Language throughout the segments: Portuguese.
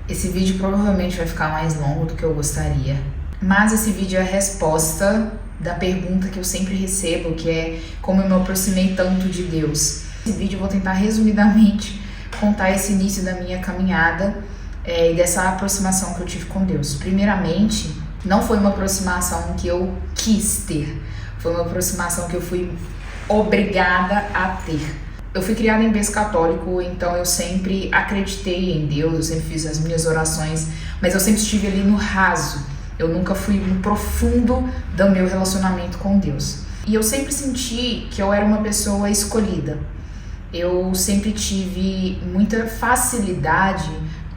Esse vídeo provavelmente vai ficar mais longo do que eu gostaria, mas esse vídeo é a resposta da pergunta que eu sempre recebo, que é como eu me aproximei tanto de Deus. Nesse vídeo eu vou tentar resumidamente contar esse início da minha caminhada e dessa aproximação que eu tive com Deus. Primeiramente, não foi uma aproximação que eu quis ter, foi uma aproximação que eu fui obrigada a ter. Eu fui criada em berço católico, então eu sempre acreditei em Deus, eu sempre fiz as minhas orações, mas eu sempre estive ali no raso. Eu nunca fui no profundo do meu relacionamento com Deus. E eu sempre senti que eu era uma pessoa escolhida. Eu sempre tive muita facilidade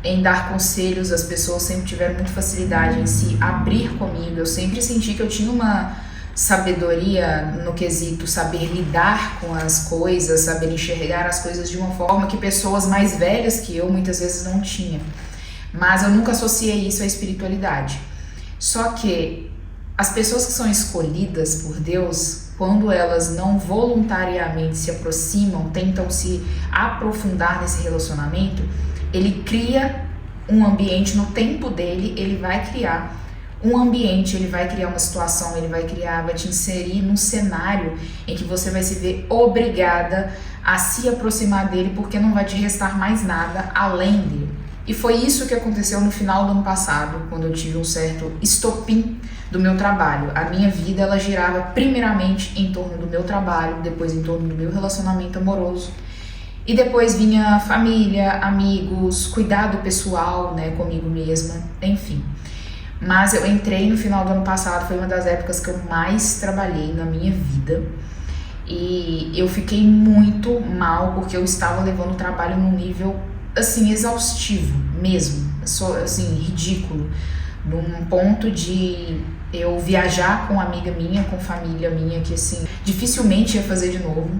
em dar conselhos, as pessoas sempre tiveram muita facilidade em se abrir comigo. Eu sempre senti que eu tinha uma sabedoria no quesito saber lidar com as coisas, saber enxergar as coisas de uma forma que pessoas mais velhas que eu muitas vezes não tinham. Mas eu nunca associei isso à espiritualidade. Só que as pessoas que são escolhidas por Deus, quando elas não voluntariamente se aproximam, tentam se aprofundar nesse relacionamento, ele cria um ambiente no tempo dele, ele vai criar um ambiente, ele vai criar uma situação, vai te inserir num cenário em que você vai se ver obrigada a se aproximar dele, porque não vai te restar mais nada além dele. E foi isso que aconteceu no final do ano passado, quando eu tive um certo estopim do meu trabalho. A minha vida, ela girava primeiramente em torno do meu trabalho, depois em torno do meu relacionamento amoroso, e depois vinha família, amigos, cuidado pessoal, comigo mesma, enfim. Mas eu entrei no final do ano passado, foi uma das épocas que eu mais trabalhei na minha vida. E eu fiquei muito mal, porque eu estava levando o trabalho num nível, assim, exaustivo mesmo. Assim, ridículo. Num ponto de eu viajar com uma amiga minha, com família minha, que assim, dificilmente ia fazer de novo.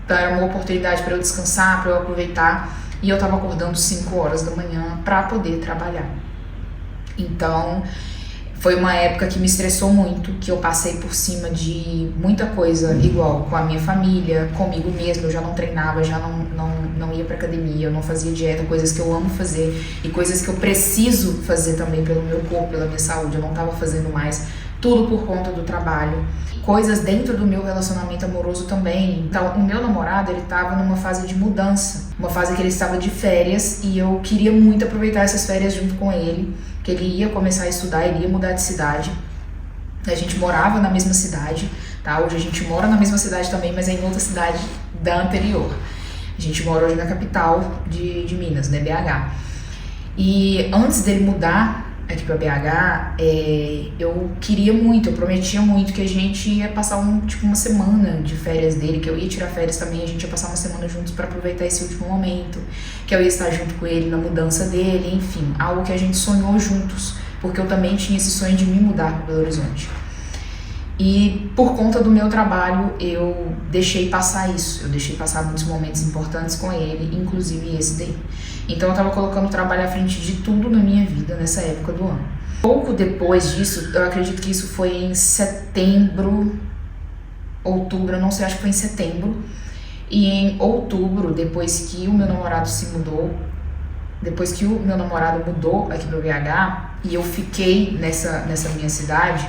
Então era uma oportunidade para eu descansar, para eu aproveitar. E eu estava acordando 5 horas da manhã para poder trabalhar. Então, foi uma época que me estressou muito, que eu passei por cima de muita coisa igual com a minha família, comigo mesma. Eu já não treinava, já não ia pra academia, eu não fazia dieta, coisas que eu amo fazer e coisas que eu preciso fazer também pelo meu corpo, pela minha saúde. Eu não tava fazendo mais, tudo por conta do trabalho. Coisas dentro do meu relacionamento amoroso também. Então, o meu namorado, ele tava numa fase de mudança, uma fase que ele estava de férias, e eu queria muito aproveitar essas férias junto com ele, que ele ia começar a estudar, ele ia mudar de cidade. A gente morava na mesma cidade, tá? Hoje a gente mora na mesma cidade também, mas é em outra cidade da anterior. A gente mora hoje na capital de Minas, BH. E antes dele mudar aqui pra BH, eu queria muito, eu prometia muito que a gente ia passar uma semana de férias dele, que eu ia tirar férias também, a gente ia passar uma semana juntos para aproveitar esse último momento, que eu ia estar junto com ele na mudança dele, enfim, algo que a gente sonhou juntos, porque eu também tinha esse sonho de me mudar para Belo Horizonte. E por conta do meu trabalho, eu deixei passar isso, eu deixei passar muitos momentos importantes com ele, inclusive esse daí. Então eu tava colocando o trabalho à frente de tudo na minha vida nessa época do ano. Pouco depois disso, eu acredito que isso foi em setembro, outubro, eu não sei, acho que foi em setembro. E em outubro, depois que o meu namorado mudou aqui pro BH, e eu fiquei nessa minha cidade,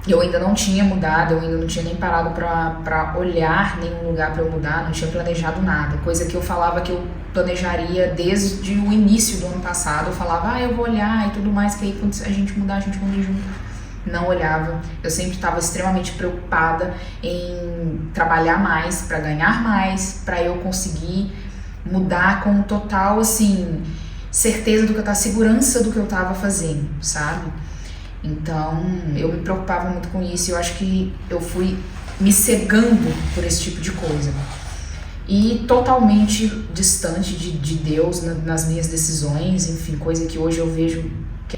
eu ainda não tinha mudado, eu ainda não tinha nem parado pra olhar nenhum lugar pra eu mudar, não tinha planejado nada. Coisa que eu falava que eu planejaria desde o início do ano passado. Eu falava, eu vou olhar e tudo mais, que aí quando a gente mudar, a gente muda junto. Não olhava. Eu sempre estava extremamente preocupada em trabalhar mais, pra ganhar mais, pra eu conseguir mudar com total, assim, certeza do que eu tava, segurança do que eu tava fazendo, sabe? Então, eu me preocupava muito com isso e eu acho que eu fui me cegando por esse tipo de coisa. E totalmente distante de Deus nas minhas decisões, enfim, coisa que hoje eu vejo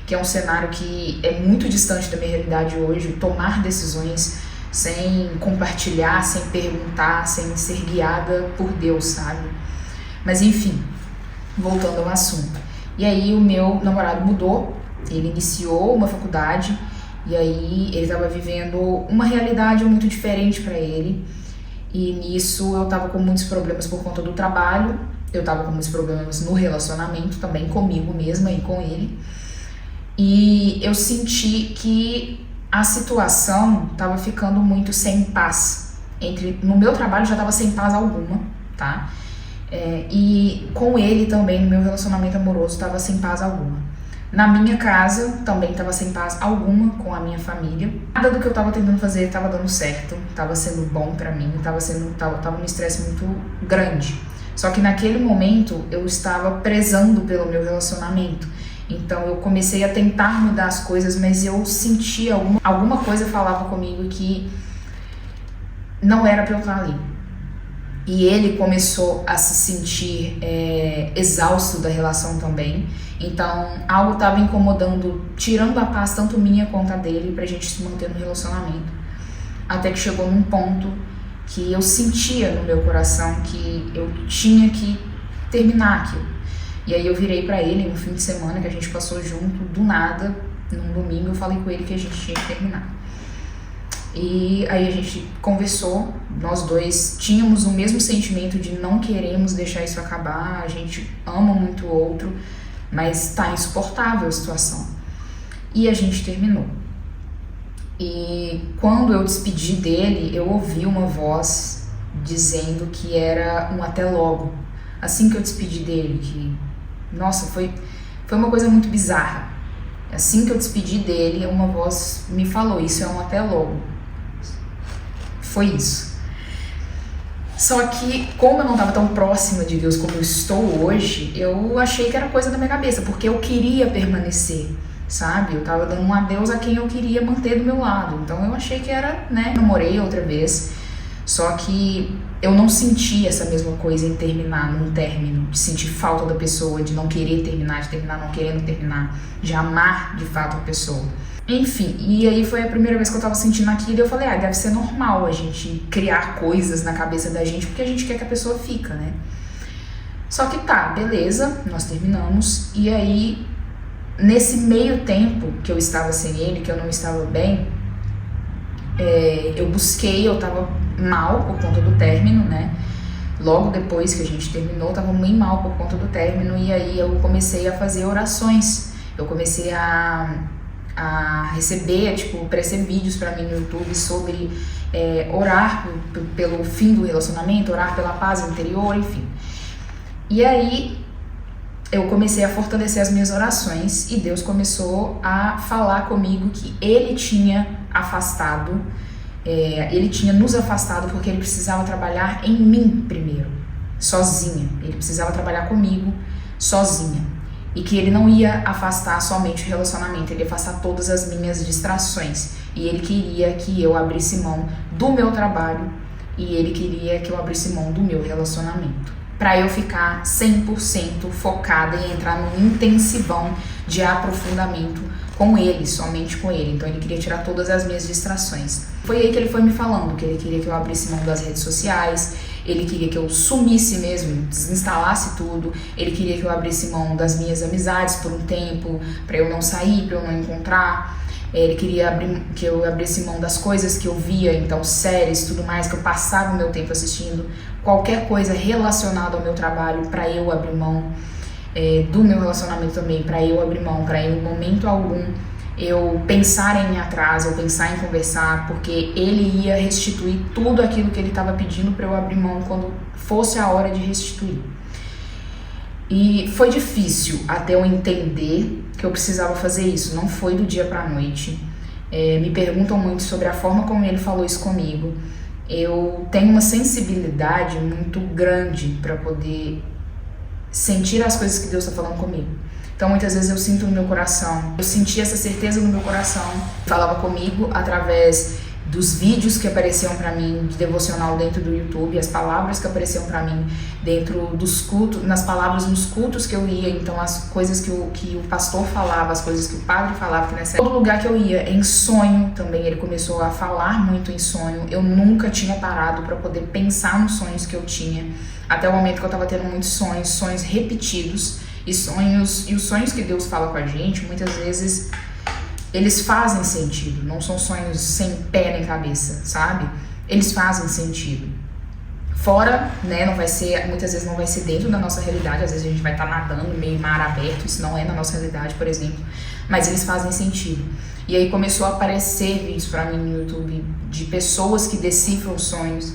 que é um cenário que é muito distante da minha realidade hoje, tomar decisões sem compartilhar, sem perguntar, sem ser guiada por Deus, sabe? Mas enfim, voltando ao assunto. E aí o meu namorado mudou. Ele iniciou uma faculdade e aí ele estava vivendo uma realidade muito diferente para ele. E nisso eu estava com muitos problemas por conta do trabalho Eu tava com muitos problemas no relacionamento também, comigo mesma e com ele. E eu senti que a situação tava ficando muito sem paz. No meu trabalho já tava sem paz alguma, tá? E com ele também, no meu relacionamento amoroso, tava sem paz alguma. Na minha casa também tava sem paz alguma com a minha família. Nada do que eu tava tentando fazer tava dando certo, tava sendo bom pra mim, tava um estresse muito grande. Só que naquele momento eu estava prezando pelo meu relacionamento. Então eu comecei a tentar mudar as coisas, mas eu sentia alguma coisa falava comigo que não era pra eu estar ali. E ele começou a se sentir exausto da relação também. Então algo estava incomodando, tirando a paz tanto minha quanto a dele, pra gente se manter no relacionamento. Até que chegou num ponto que eu sentia no meu coração que eu tinha que terminar aquilo. E aí eu virei pra ele no fim de semana que a gente passou junto, do nada, num domingo eu falei com ele que a gente tinha que terminar. E aí a gente conversou, nós dois tínhamos o mesmo sentimento de não queremos deixar isso acabar, a gente ama muito o outro, mas tá insuportável a situação. E a gente terminou. E quando eu despedi dele, eu ouvi uma voz dizendo que era um até logo. Assim que eu despedi dele, que, nossa, foi uma coisa muito bizarra. Assim que eu despedi dele, uma voz me falou, isso é um até logo. Foi isso. Só que, como eu não estava tão próxima de Deus como eu estou hoje, eu achei que era coisa da minha cabeça, porque eu queria permanecer, sabe? Eu tava dando um adeus a quem eu queria manter do meu lado. Então eu achei que era, né? Namorei outra vez. Só que eu não senti essa mesma coisa em terminar, num término, de sentir falta da pessoa, de não querer terminar, de terminar não querendo terminar, de amar de fato a pessoa. Enfim, e aí foi a primeira vez que eu tava sentindo aquilo e eu falei, deve ser normal a gente criar coisas na cabeça da gente porque a gente quer que a pessoa fica, né? Só que tá, beleza, nós terminamos, e aí nesse meio tempo que eu estava sem ele, que eu não estava bem, eu tava mal por conta do término, né? Logo depois que a gente terminou, eu tava bem mal por conta do término, e aí eu comecei a fazer orações, eu comecei a receber, aparecer vídeos pra mim no YouTube sobre orar pelo fim do relacionamento, orar pela paz interior, enfim. E aí eu comecei a fortalecer as minhas orações e Deus começou a falar comigo que Ele tinha afastado, Ele tinha nos afastado porque Ele precisava trabalhar em mim primeiro, sozinha. Ele precisava trabalhar comigo sozinha. E que Ele não ia afastar somente o relacionamento, Ele ia afastar todas as minhas distrações. E Ele queria que eu abrisse mão do meu trabalho e Ele queria que eu abrisse mão do meu relacionamento, para eu ficar 100% focada em entrar num intensivão de aprofundamento com Ele, somente com Ele. Então Ele queria tirar todas as minhas distrações. Foi aí que Ele foi me falando que Ele queria que eu abrisse mão das redes sociais, Ele queria que eu sumisse mesmo, desinstalasse tudo, Ele queria que eu abrisse mão das minhas amizades por um tempo, para eu não sair, para eu não encontrar. Ele queria que eu abrisse mão das coisas que eu via, então séries, tudo mais, que eu passava o meu tempo assistindo, qualquer coisa relacionada ao meu trabalho, para eu abrir mão, do meu relacionamento também, para eu abrir mão, para em momento algum eu pensar em ir atrás, eu pensar em conversar, porque Ele ia restituir tudo aquilo que Ele estava pedindo para eu abrir mão quando fosse a hora de restituir. E foi difícil até eu entender que eu precisava fazer isso, não foi do dia para a noite. Me perguntam muito sobre a forma como Ele falou isso comigo. Eu tenho uma sensibilidade muito grande para poder sentir as coisas que Deus está falando comigo. Então muitas vezes eu sinto no meu coração, eu senti essa certeza no meu coração, falava comigo através dos vídeos que apareciam para mim de devocional dentro do YouTube, as palavras que apareciam para mim dentro dos cultos, nas palavras nos cultos que eu ia, então as coisas que o pastor falava, as coisas que o padre falava, que nessa todo lugar que eu ia, em sonho também, ele começou a falar muito em sonho. Eu nunca tinha parado para poder pensar nos sonhos que eu tinha, até o momento que eu estava tendo muitos sonhos repetidos, e os sonhos que Deus fala com a gente, muitas vezes eles fazem sentido, não são sonhos sem pé nem cabeça, sabe? Eles fazem sentido. fora, né, não vai ser, muitas vezes não vai ser dentro da nossa realidade, às vezes a gente vai estar nadando meio mar aberto, isso não é na nossa realidade, por exemplo, mas eles fazem sentido. E aí começou a aparecer vídeos pra mim no YouTube de pessoas que decifram sonhos,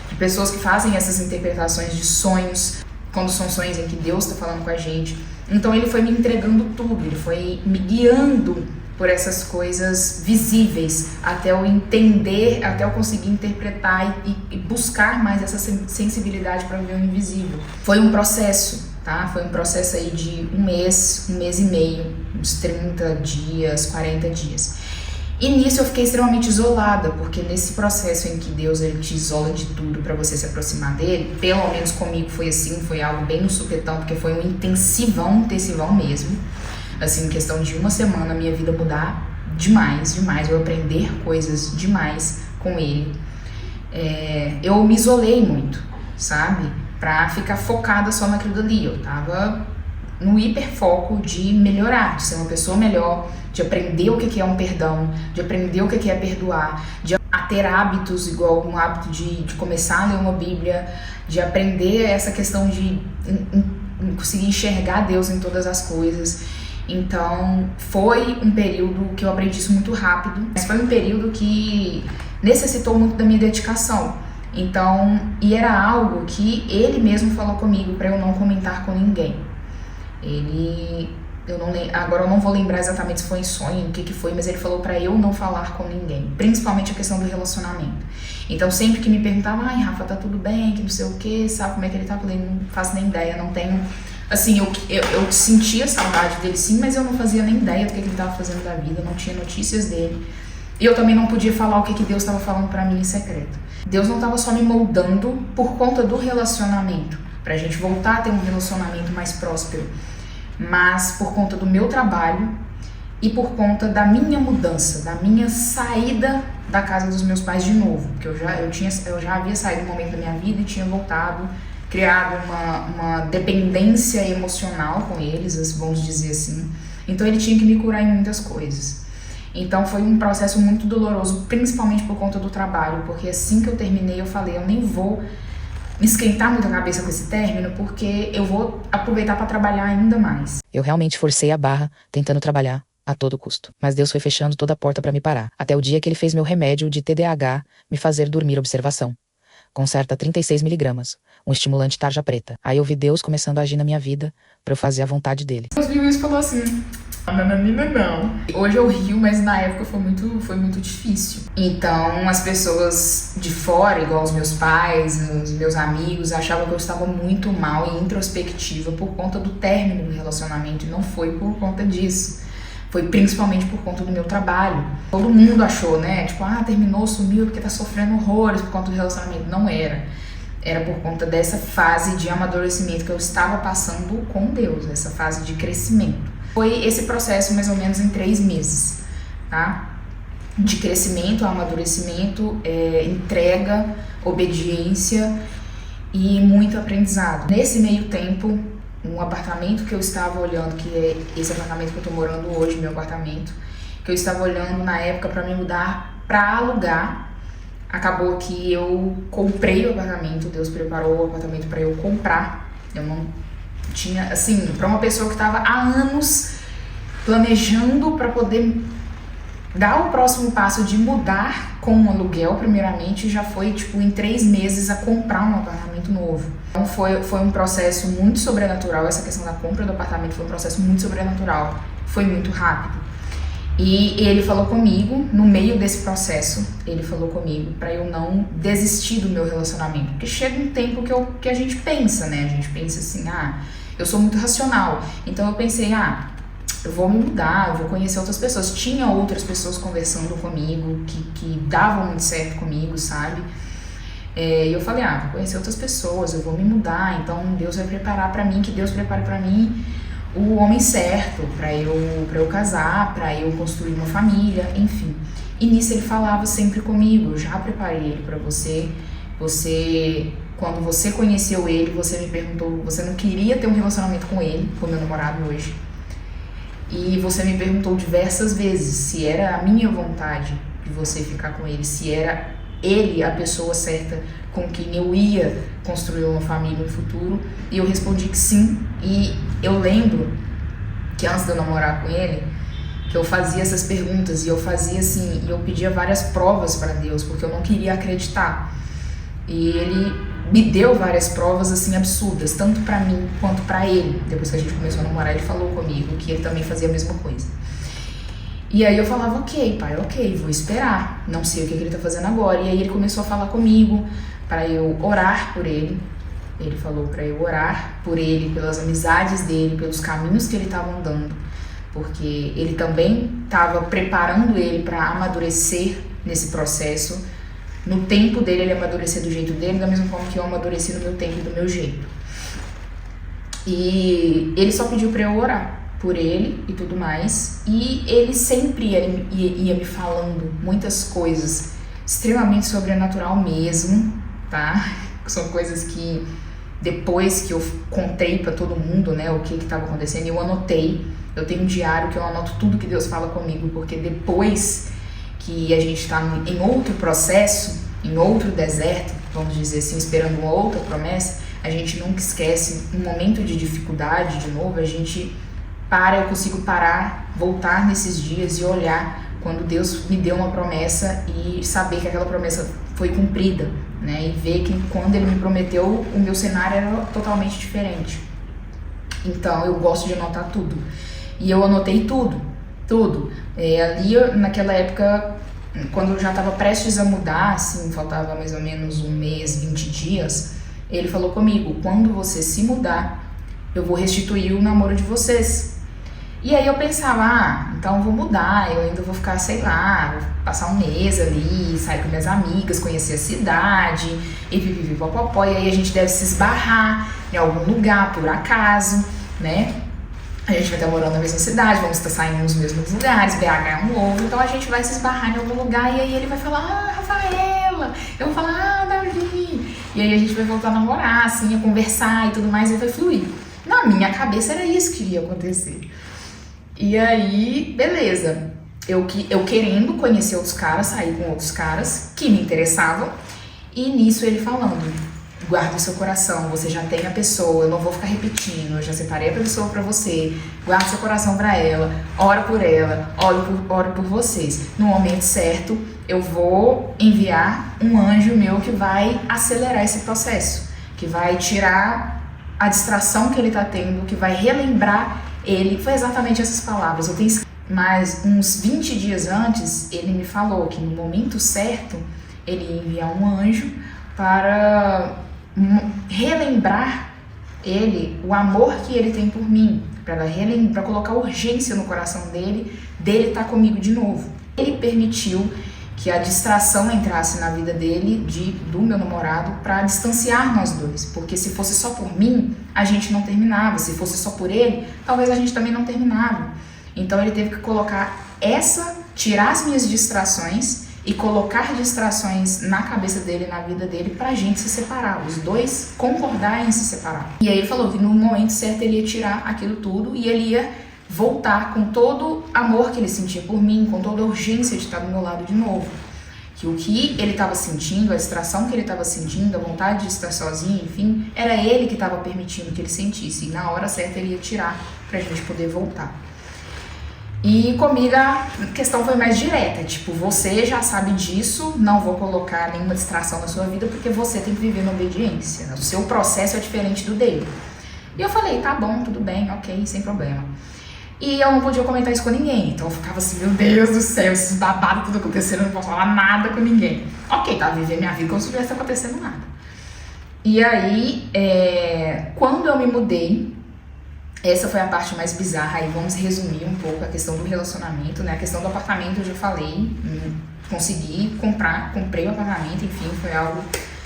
de pessoas que fazem essas interpretações de sonhos, quando são sonhos em que Deus está falando com a gente. Então ele foi me entregando tudo, ele foi me guiando por essas coisas visíveis, até eu entender, até eu conseguir interpretar e buscar mais essa sensibilidade para ver o invisível. Foi um processo, tá? Foi um processo aí de um mês e meio, uns 30 dias, 40 dias. E nisso eu fiquei extremamente isolada, porque nesse processo em que Deus ele te isola de tudo para você se aproximar dele, pelo menos comigo foi assim, foi algo bem no supetão, porque foi um intensivão mesmo. Assim, em questão de uma semana, minha vida mudar demais, eu aprender coisas demais com ele. Eu me isolei muito, sabe? Pra ficar focada só naquilo dali. Eu tava no hiperfoco de melhorar, de ser uma pessoa melhor, de aprender o que é um perdão, de aprender o que é perdoar, de ter hábitos, igual um hábito de começar a ler uma Bíblia, de aprender essa questão de conseguir enxergar Deus em todas as coisas. Então, foi um período que eu aprendi isso muito rápido, mas foi um período que necessitou muito da minha dedicação. Então, e era algo que ele mesmo falou comigo para eu não comentar com ninguém. Agora eu não vou lembrar exatamente se foi em sonho, o que foi, mas ele falou para eu não falar com ninguém, principalmente a questão do relacionamento. Então, sempre que me perguntava, ai, Rafa, tá tudo bem, que não sei o que, sabe como é que ele tá? Eu falei, não faço nem ideia, não tenho. Assim, eu sentia saudade dele sim, mas eu não fazia nem ideia do que ele estava fazendo da vida, não tinha notícias dele. E eu também não podia falar o que Deus estava falando para mim em secreto. Deus não estava só me moldando por conta do relacionamento, pra gente voltar a ter um relacionamento mais próspero, mas por conta do meu trabalho e por conta da minha mudança, da minha saída da casa dos meus pais de novo. Porque eu já havia saído um momento da minha vida e tinha voltado, criado uma dependência emocional com eles, vamos dizer assim. Então ele tinha que me curar em muitas coisas. Então foi um processo muito doloroso, principalmente por conta do trabalho, porque assim que eu terminei eu falei, eu nem vou me esquentar muito a cabeça com esse término, porque eu vou aproveitar para trabalhar ainda mais. Eu realmente forcei a barra, tentando trabalhar a todo custo. Mas Deus foi fechando toda a porta para me parar, até o dia que ele fez meu remédio de TDAH me fazer dormir observação. Conserta 36 miligramas, um estimulante tarja preta. Aí eu vi Deus começando a agir na minha vida pra eu fazer a vontade dele. Deus viu isso e falou assim, não. Hoje eu rio, mas na época foi muito difícil. Então as pessoas de fora, igual os meus pais, os meus amigos, achavam que eu estava muito mal e introspectiva por conta do término do relacionamento, e não foi por conta disso. Foi principalmente por conta do meu trabalho. Todo mundo achou, né? Tipo, terminou, sumiu porque tá sofrendo horrores por conta do relacionamento. Não era. Era por conta dessa fase de amadurecimento que eu estava passando com Deus, essa fase de crescimento. Foi esse processo mais ou menos em 3 meses, tá? De crescimento, amadurecimento, entrega, obediência e muito aprendizado. Nesse meio tempo, um apartamento que eu estava olhando, que é esse apartamento que eu tô morando hoje, meu apartamento, que eu estava olhando na época para me mudar para alugar, acabou que eu comprei o apartamento, Deus preparou o apartamento para eu comprar. Eu não tinha, assim, para uma pessoa que estava há anos planejando para poder dar o próximo passo de mudar com um aluguel, primeiramente, já foi, tipo, em 3 meses a comprar um apartamento novo. Então foi um processo muito sobrenatural, essa questão da compra do apartamento foi um processo muito sobrenatural, foi muito rápido. E ele falou comigo, no meio desse processo, ele falou comigo pra eu não desistir do meu relacionamento. Porque chega um tempo que a gente pensa, né? A gente pensa assim, eu sou muito racional. Então eu pensei, eu vou me mudar, eu vou conhecer outras pessoas. Tinha outras pessoas conversando comigo, que davam muito certo comigo, sabe? E eu falei, vou conhecer outras pessoas, eu vou me mudar. Então Deus vai preparar pra mim, que Deus prepare pra mim o homem certo, pra eu casar, pra eu construir uma família, enfim. E nisso ele falava sempre comigo, eu já preparei ele pra você. Quando você conheceu ele, você me perguntou, você não queria ter um relacionamento com ele, com meu namorado hoje. E você me perguntou diversas vezes se era a minha vontade de você ficar com ele, se era ele a pessoa certa com quem eu ia construir uma família no futuro? E eu respondi que sim. E eu lembro que antes de eu namorar com ele, que eu fazia essas perguntas e eu fazia assim, e eu pedia várias provas para Deus, porque eu não queria acreditar. E ele me deu várias provas assim absurdas, tanto para mim quanto para ele. Depois que a gente começou a namorar, ele falou comigo que ele também fazia a mesma coisa. E aí eu falava, ok, pai, ok, vou esperar, não sei o que ele tá fazendo agora. E aí ele começou a falar comigo para eu orar por ele. Ele falou para eu orar por ele, pelas amizades dele, pelos caminhos que ele estava andando, porque ele também estava preparando ele para amadurecer nesse processo. No tempo dele, ele amadurecer do jeito dele, da mesma forma que eu amadureci no meu tempo e do meu jeito. E ele só pediu para eu orar por ele e tudo mais. E ele sempre ia me falando muitas coisas extremamente sobrenatural mesmo, tá? São coisas que depois que eu contei para todo mundo, né, o que estava acontecendo, eu anotei. Eu tenho um diário que eu anoto tudo que Deus fala comigo, porque depois que a gente está em outro processo, em outro deserto, vamos dizer assim, esperando uma outra promessa, a gente nunca esquece, um momento de dificuldade, de novo, a gente eu consigo parar, voltar nesses dias e olhar quando Deus me deu uma promessa e saber que aquela promessa foi cumprida, né? E ver que quando Ele me prometeu, o meu cenário era totalmente diferente. Então, eu gosto de anotar tudo. E eu anotei tudo. Ali, naquela época, quando eu já estava prestes a mudar, assim, faltava mais ou menos um mês, 20 dias, ele falou comigo, quando você se mudar, eu vou restituir o namoro de vocês. E aí eu pensava, então eu vou mudar, eu ainda vou ficar, sei lá, vou passar um mês ali, sair com minhas amigas, conhecer a cidade, e pipipipopopó, e aí a gente deve se esbarrar em algum lugar, por acaso, né? A gente vai estar morando na mesma cidade, vamos estar saindo nos mesmos lugares, BH é um novo, então a gente vai se esbarrar em algum lugar e aí ele vai falar, Rafaela, eu vou falar, Davi, e aí a gente vai voltar a namorar, assim, a conversar e tudo mais, e vai fluir. Na minha cabeça era isso que iria acontecer. E aí, beleza, eu querendo conhecer outros caras, sair com outros caras que me interessavam, e nisso ele falando, guarda o seu coração, você já tem a pessoa, eu não vou ficar repetindo, eu já separei a pessoa pra você, guarda seu coração pra ela, ora por ela, oro por vocês. No momento certo, eu vou enviar um anjo meu que vai acelerar esse processo, que vai tirar a distração que ele tá tendo, que vai relembrar ele. Foi exatamente essas palavras, eu tenho. Mas uns 20 dias antes, ele me falou que no momento certo, ele ia enviar um anjo para relembrar ele o amor que ele tem por mim, para colocar urgência no coração dele estar comigo de novo. Ele permitiu que a distração entrasse na vida dele, do meu namorado, para distanciar nós dois, porque se fosse só por mim, a gente não terminava, se fosse só por ele, talvez a gente também não terminava. Então ele teve que tirar as minhas distrações e colocar distrações na cabeça dele, na vida dele, pra gente se separar, os dois concordarem em se separar. E aí ele falou que no momento certo ele ia tirar aquilo tudo e ele ia voltar com todo o amor que ele sentia por mim, com toda a urgência de estar do meu lado de novo. Que o que ele estava sentindo, a distração que ele estava sentindo, a vontade de estar sozinho, enfim, era ele que estava permitindo que ele sentisse. E na hora certa ele ia tirar pra gente poder voltar. E comigo a questão foi mais direta, tipo, você já sabe disso, não vou colocar nenhuma distração na sua vida porque você tem que viver na obediência, o seu processo é diferente do dele. E eu falei, tá bom, tudo bem, ok, sem problema. E eu não podia comentar isso com ninguém, então eu ficava assim, meu Deus do céu, esses babados tudo acontecendo, eu não posso falar nada com ninguém. Ok, tá, viver minha vida como se não estivesse acontecendo nada. E aí, quando eu me mudei, essa foi a parte mais bizarra, aí vamos resumir um pouco a questão do relacionamento, né? A questão do apartamento eu já falei, consegui comprei o apartamento, enfim, foi algo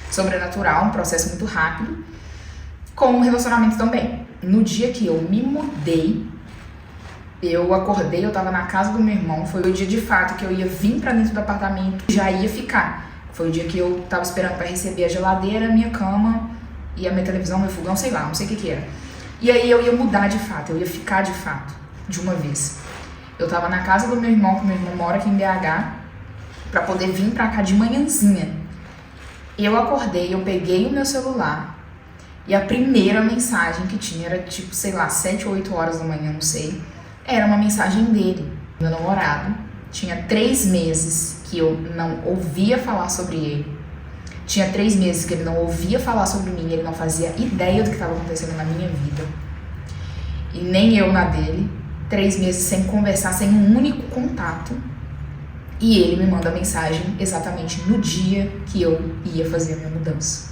sobrenatural, um processo muito rápido. Com o relacionamento também. No dia que eu me mudei, eu acordei, eu tava na casa do meu irmão, foi o dia de fato que eu ia vir pra dentro do apartamento, já ia ficar. Foi o dia que eu tava esperando pra receber a geladeira, a minha cama e a minha televisão, meu fogão, sei lá, não sei o que era. E aí eu ia mudar de fato, eu ia ficar de fato, de uma vez. Eu tava na casa do meu irmão, que meu irmão mora aqui em BH, pra poder vir pra cá de manhãzinha. Eu acordei, eu peguei o meu celular e a primeira mensagem que tinha era tipo, sei lá, 7 ou 8 horas da manhã, não sei. Era uma mensagem dele, meu namorado. Tinha 3 meses que eu não ouvia falar sobre ele. Tinha 3 meses que ele não ouvia falar sobre mim, ele não fazia ideia do que estava acontecendo na minha vida. E nem eu na dele. 3 meses sem conversar, sem um único contato. E ele me manda mensagem exatamente no dia que eu ia fazer a minha mudança.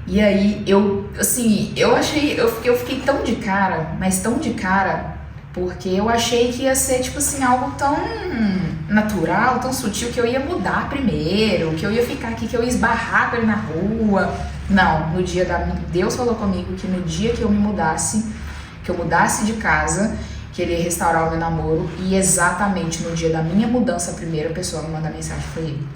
E aí eu fiquei tão de cara, mas tão de cara, porque eu achei que ia ser tipo assim, algo tão natural, tão sutil, que eu ia mudar primeiro, que eu ia ficar aqui, que eu ia esbarrar com ele na rua. Não, Deus falou comigo que no dia que eu me mudasse, que eu mudasse de casa, que ele ia restaurar o meu namoro, e exatamente no dia da minha mudança, a primeira pessoa a me mandar mensagem foi ele.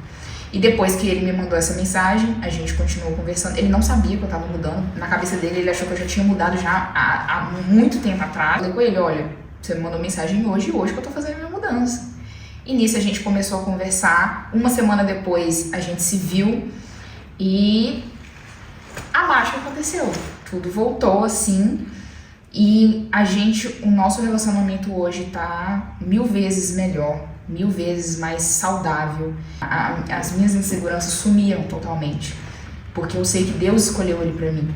E depois que ele me mandou essa mensagem, a gente continuou conversando. Ele não sabia que eu tava mudando. Na cabeça dele, ele achou que eu já tinha mudado já há muito tempo atrás. Eu falei com ele, olha, você me mandou mensagem hoje que eu tô fazendo a minha mudança. E nisso a gente começou a conversar. Uma semana depois, a gente se viu e a mágica aconteceu. Tudo voltou assim. E o nosso relacionamento hoje tá 1000 vezes melhor, 1000 vezes mais saudável. As minhas inseguranças sumiram totalmente, porque eu sei que Deus escolheu ele pra mim.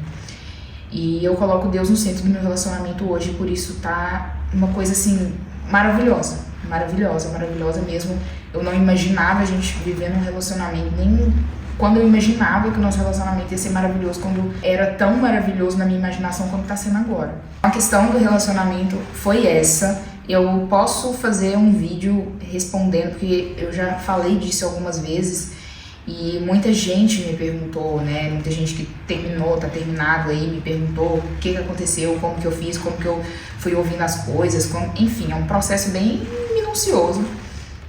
E eu coloco Deus no centro do meu relacionamento hoje, por isso tá uma coisa assim, maravilhosa, maravilhosa, maravilhosa mesmo. Eu não imaginava a gente viver num relacionamento, nem quando eu imaginava que o nosso relacionamento ia ser maravilhoso, quando era tão maravilhoso na minha imaginação quanto tá sendo agora. A questão do relacionamento foi essa. Eu posso fazer um vídeo respondendo, porque eu já falei disso algumas vezes e muita gente me perguntou, né? Muita gente que tá terminado aí, me perguntou o que aconteceu, como que eu fiz, como que eu fui ouvindo as coisas, enfim, é um processo bem minucioso.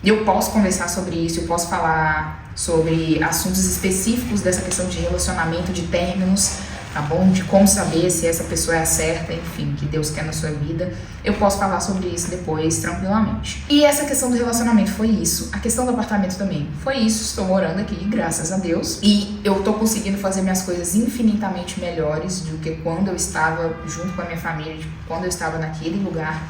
Eu posso conversar sobre isso, eu posso falar sobre assuntos específicos dessa questão de relacionamento, de términos, tá bom? De como saber se essa pessoa é a certa, enfim, que Deus quer na sua vida. Eu posso falar sobre isso depois, tranquilamente. E essa questão do relacionamento foi isso. A questão do apartamento também foi isso. Estou morando aqui, graças a Deus. E eu tô conseguindo fazer minhas coisas infinitamente melhores do que quando eu estava junto com a minha família, quando eu estava naquele lugar,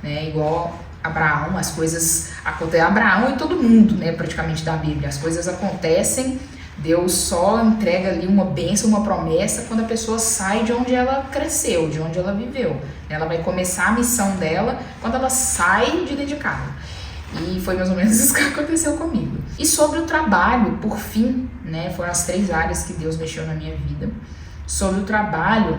né? Igual Abraão, as coisas acontecem. Abraão e todo mundo, né, praticamente da Bíblia. As coisas acontecem, Deus só entrega ali uma bênção, uma promessa quando a pessoa sai de onde ela cresceu, de onde ela viveu. Ela vai começar a missão dela quando ela sai de dentro de casa. E foi mais ou menos isso que aconteceu comigo. E sobre o trabalho, por fim, né, foram as 3 áreas que Deus mexeu na minha vida. Sobre o trabalho,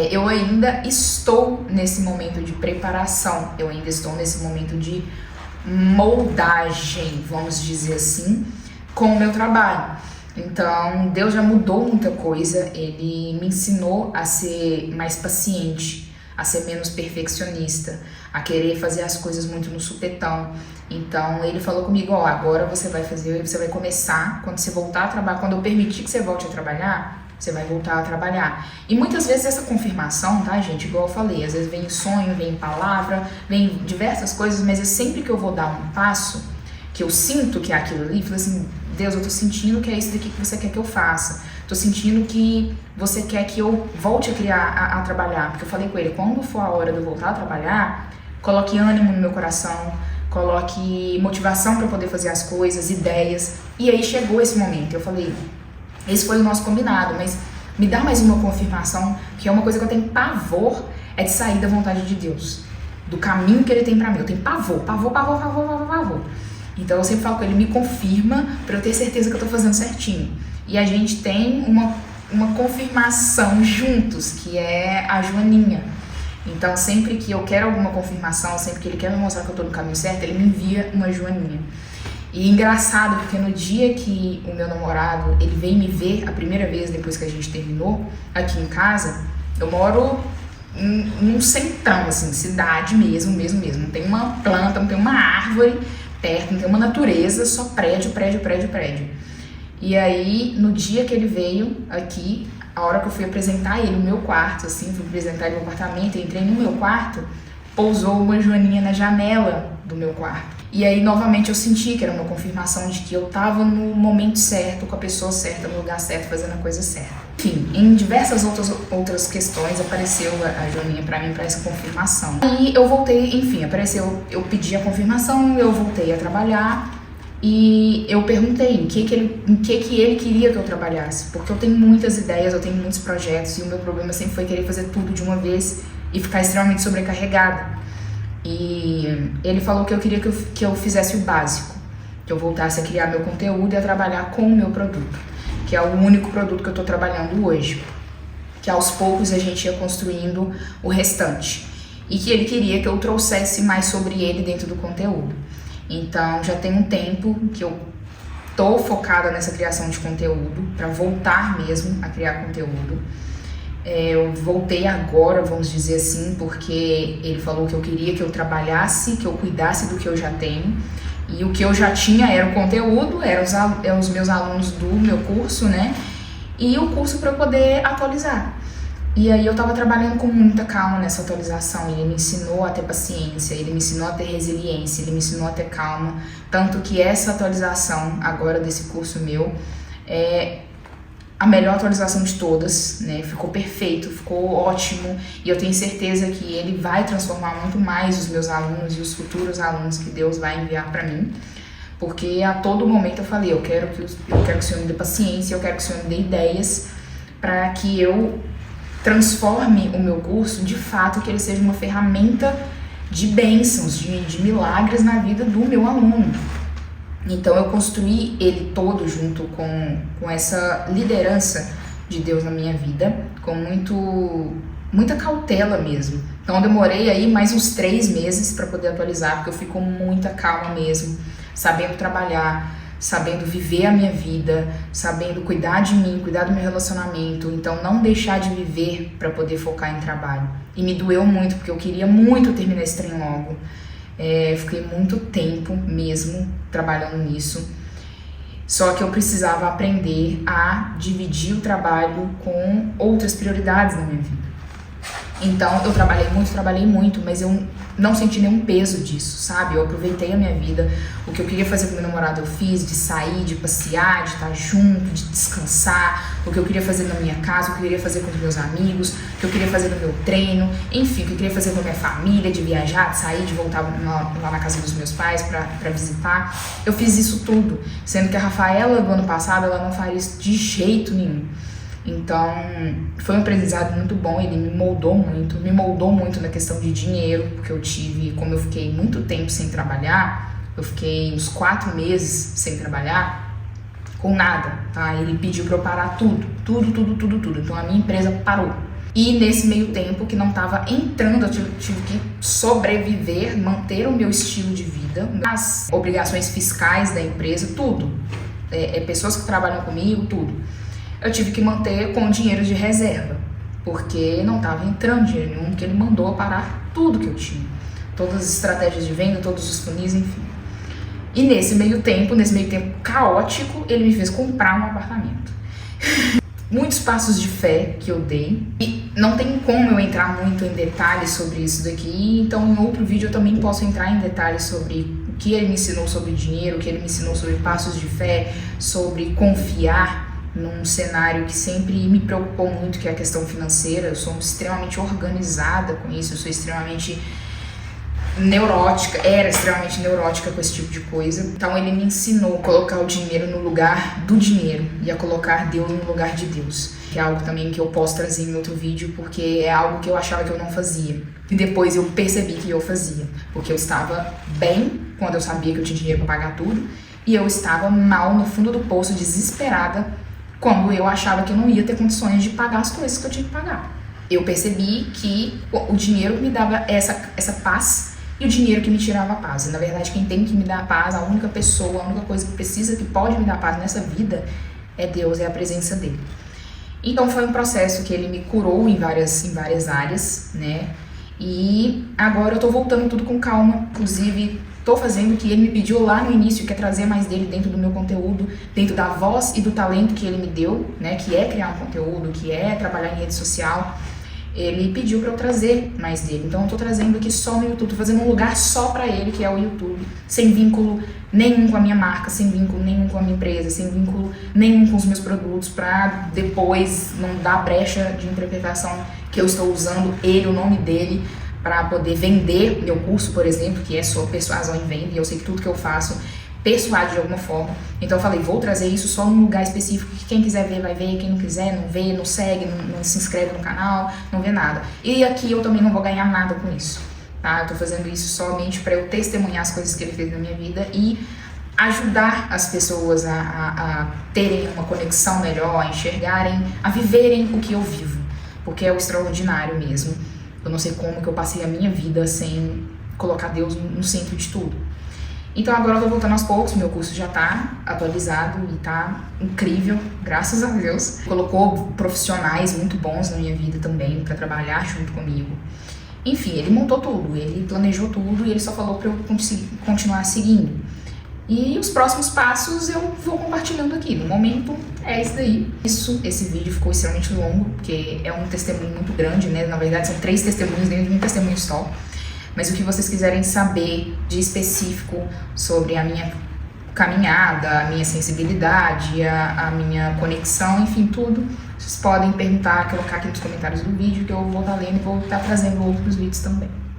eu ainda estou nesse momento de preparação, eu ainda estou nesse momento de moldagem, vamos dizer assim, com o meu trabalho. Então, Deus já mudou muita coisa, Ele me ensinou a ser mais paciente, a ser menos perfeccionista, a querer fazer as coisas muito no supetão. Então, Ele falou comigo, agora você vai começar, quando você voltar a trabalhar, quando eu permitir que você volte a trabalhar, você vai voltar a trabalhar. E muitas vezes essa confirmação, tá, gente? Igual eu falei, às vezes vem em sonho, vem em palavra, vem diversas coisas, mas é sempre que eu vou dar um passo, que eu sinto que é aquilo ali, eu falo assim, Deus, eu tô sentindo que é isso daqui que você quer que eu faça. Tô sentindo que você quer que eu volte a criar, a trabalhar. Porque eu falei com ele, quando for a hora de eu voltar a trabalhar, coloque ânimo no meu coração, coloque motivação para poder fazer as coisas, ideias. E aí chegou esse momento, eu falei, esse foi o nosso combinado, mas me dá mais uma confirmação, que é uma coisa que eu tenho pavor, é de sair da vontade de Deus, do caminho que Ele tem pra mim. Eu tenho pavor. Então eu sempre falo com Ele, me confirma pra eu ter certeza que eu tô fazendo certinho. E a gente tem uma confirmação juntos, que é a Joaninha. Então sempre que eu quero alguma confirmação, sempre que Ele quer me mostrar que eu tô no caminho certo, Ele me envia uma Joaninha. E engraçado, porque no dia que o meu namorado, ele veio me ver a primeira vez depois que a gente terminou, aqui em casa, eu moro num centrão, assim, cidade mesmo. Não tem uma planta, não tem uma árvore perto, não tem uma natureza, só prédio. E aí, no dia que ele veio aqui, a hora que eu fui apresentar ele no meu quarto, assim, fui apresentar ele no apartamento, eu entrei no meu quarto, pousou uma joaninha na janela do meu quarto. E aí, novamente, eu senti que era uma confirmação de que eu tava no momento certo, com a pessoa certa, no lugar certo, fazendo a coisa certa. Enfim, em diversas outras questões apareceu a joaninha pra mim, pra essa confirmação. Aí eu voltei, enfim, apareceu, eu pedi a confirmação, eu voltei a trabalhar e eu perguntei em que ele queria que eu trabalhasse. Porque eu tenho muitas ideias, eu tenho muitos projetos e o meu problema sempre foi querer fazer tudo de uma vez e ficar extremamente sobrecarregada. E ele falou que eu queria que eu fizesse o básico, que eu voltasse a criar meu conteúdo e a trabalhar com o meu produto, que é o único produto que eu tô trabalhando hoje, que aos poucos a gente ia construindo o restante, e que ele queria que eu trouxesse mais sobre ele dentro do conteúdo. Então já tem um tempo que eu tô focada nessa criação de conteúdo, para voltar mesmo a criar conteúdo. Eu voltei agora, vamos dizer assim, porque ele falou que eu queria que eu trabalhasse, que eu cuidasse do que eu já tenho. E o que eu já tinha era o conteúdo, eram os meus alunos do meu curso, né? E o curso para eu poder atualizar. E aí eu tava trabalhando com muita calma nessa atualização. Ele me ensinou a ter paciência, ele me ensinou a ter resiliência, ele me ensinou a ter calma. Tanto que essa atualização agora desse curso meu é a melhor atualização de todas, né? Ficou perfeito, ficou ótimo, e eu tenho certeza que ele vai transformar muito mais os meus alunos e os futuros alunos que Deus vai enviar para mim, porque a todo momento eu falei, eu quero que o Senhor me dê paciência, eu quero que o Senhor me dê ideias para que eu transforme o meu curso, de fato, que ele seja uma ferramenta de bênçãos, de milagres na vida do meu aluno. Então eu construí ele todo junto com essa liderança de Deus na minha vida, com muita cautela mesmo. Então eu demorei aí mais uns 3 meses para poder atualizar, porque eu fico com muita calma mesmo, sabendo trabalhar, sabendo viver a minha vida, sabendo cuidar de mim, cuidar do meu relacionamento, então não deixar de viver para poder focar em trabalho. E me doeu muito, porque eu queria muito terminar esse trem logo. Fiquei muito tempo mesmo trabalhando nisso, só que eu precisava aprender a dividir o trabalho com outras prioridades na minha vida. Então eu trabalhei muito, mas eu não senti nenhum peso disso, sabe? Eu aproveitei a minha vida, o que eu queria fazer com meu namorado eu fiz, de sair, de passear, de estar junto, de descansar, o que eu queria fazer na minha casa, o que eu queria fazer com os meus amigos, o que eu queria fazer no meu treino, enfim, o que eu queria fazer com a minha família, de viajar, de sair, de voltar lá na casa dos meus pais pra visitar. Eu fiz isso tudo, sendo que a Rafaela do ano passado, ela não faria isso de jeito nenhum. Então, foi um aprendizado muito bom, ele me moldou muito na questão de dinheiro, porque eu tive, como eu fiquei muito tempo sem trabalhar, eu fiquei uns 4 meses sem trabalhar, com nada, tá? Ele pediu pra eu parar tudo. Então a minha empresa parou. E nesse meio tempo que não tava entrando, eu tive que sobreviver, manter o meu estilo de vida, as obrigações fiscais da empresa, tudo. Pessoas que trabalham comigo, tudo. Eu tive que manter com dinheiro de reserva, porque não estava entrando dinheiro nenhum, porque ele mandou parar tudo que eu tinha. Todas as estratégias de venda, todos os funis, enfim. E nesse meio tempo caótico, ele me fez comprar um apartamento. Muitos passos de fé que eu dei, e não tem como eu entrar muito em detalhes sobre isso daqui, então em outro vídeo eu também posso entrar em detalhes sobre o que ele me ensinou sobre dinheiro, o que ele me ensinou sobre passos de fé, sobre confiar num cenário que sempre me preocupou muito, que é a questão financeira. Eu sou extremamente organizada com isso, eu sou extremamente neurótica, era extremamente neurótica com esse tipo de coisa. Então ele me ensinou a colocar o dinheiro no lugar do dinheiro e a colocar Deus no lugar de Deus, que é algo também que eu posso trazer em outro vídeo, porque é algo que eu achava que eu não fazia. E depois eu percebi que eu fazia, porque eu estava bem quando eu sabia que eu tinha dinheiro para pagar tudo, e eu estava mal no fundo do poço, desesperada, quando eu achava que eu não ia ter condições de pagar as coisas que eu tinha que pagar. Eu percebi que o dinheiro me dava essa paz e o dinheiro que me tirava a paz. E, na verdade, quem tem que me dar a paz, a única pessoa, a única coisa que pode me dar paz nessa vida é Deus, é a presença dele. Então foi um processo que ele me curou em várias áreas, né? E agora eu tô voltando tudo com calma, inclusive tô fazendo o que ele me pediu lá no início, que é trazer mais dele dentro do meu conteúdo, dentro da voz e do talento que ele me deu, né? Que é criar um conteúdo, que é trabalhar em rede social. ele pediu pra eu trazer mais dele. Então eu tô trazendo aqui só no YouTube, tô fazendo um lugar só pra ele, que é o YouTube, sem vínculo nenhum com a minha marca, sem vínculo nenhum com a minha empresa, sem vínculo nenhum com os meus produtos, pra depois não dar brecha de interpretação que eu estou usando ele, o nome dele, para poder vender meu curso, por exemplo, que é sobre persuasão e venda, e eu sei que tudo que eu faço persuade de alguma forma. Então eu falei, vou trazer isso só num lugar específico, que quem quiser ver vai ver, quem não quiser não vê, não segue, não se inscreve no canal, não vê nada. E aqui eu também não vou ganhar nada com isso, tá? Eu tô fazendo isso somente para eu testemunhar as coisas que ele fez na minha vida e ajudar as pessoas a terem uma conexão melhor, a enxergarem, a viverem o que eu vivo, porque é o extraordinário mesmo. Eu não sei como que eu passei a minha vida sem colocar Deus no centro de tudo. Então agora eu tô voltando aos poucos, meu curso já tá atualizado e tá incrível, graças a Deus. Colocou profissionais muito bons na minha vida também pra trabalhar junto comigo. Enfim, ele montou tudo, ele planejou tudo e ele só falou pra eu continuar seguindo. E os próximos passos eu vou compartilhando aqui. No momento é isso daí. Esse vídeo ficou extremamente longo, porque é um testemunho muito grande, né? Na verdade são 3 testemunhos dentro de um testemunho só. Mas o que vocês quiserem saber de específico sobre a minha caminhada, a minha sensibilidade, a minha conexão, enfim, tudo, vocês podem perguntar, colocar aqui nos comentários do vídeo, que eu vou estar lendo e vou estar trazendo outros vídeos também.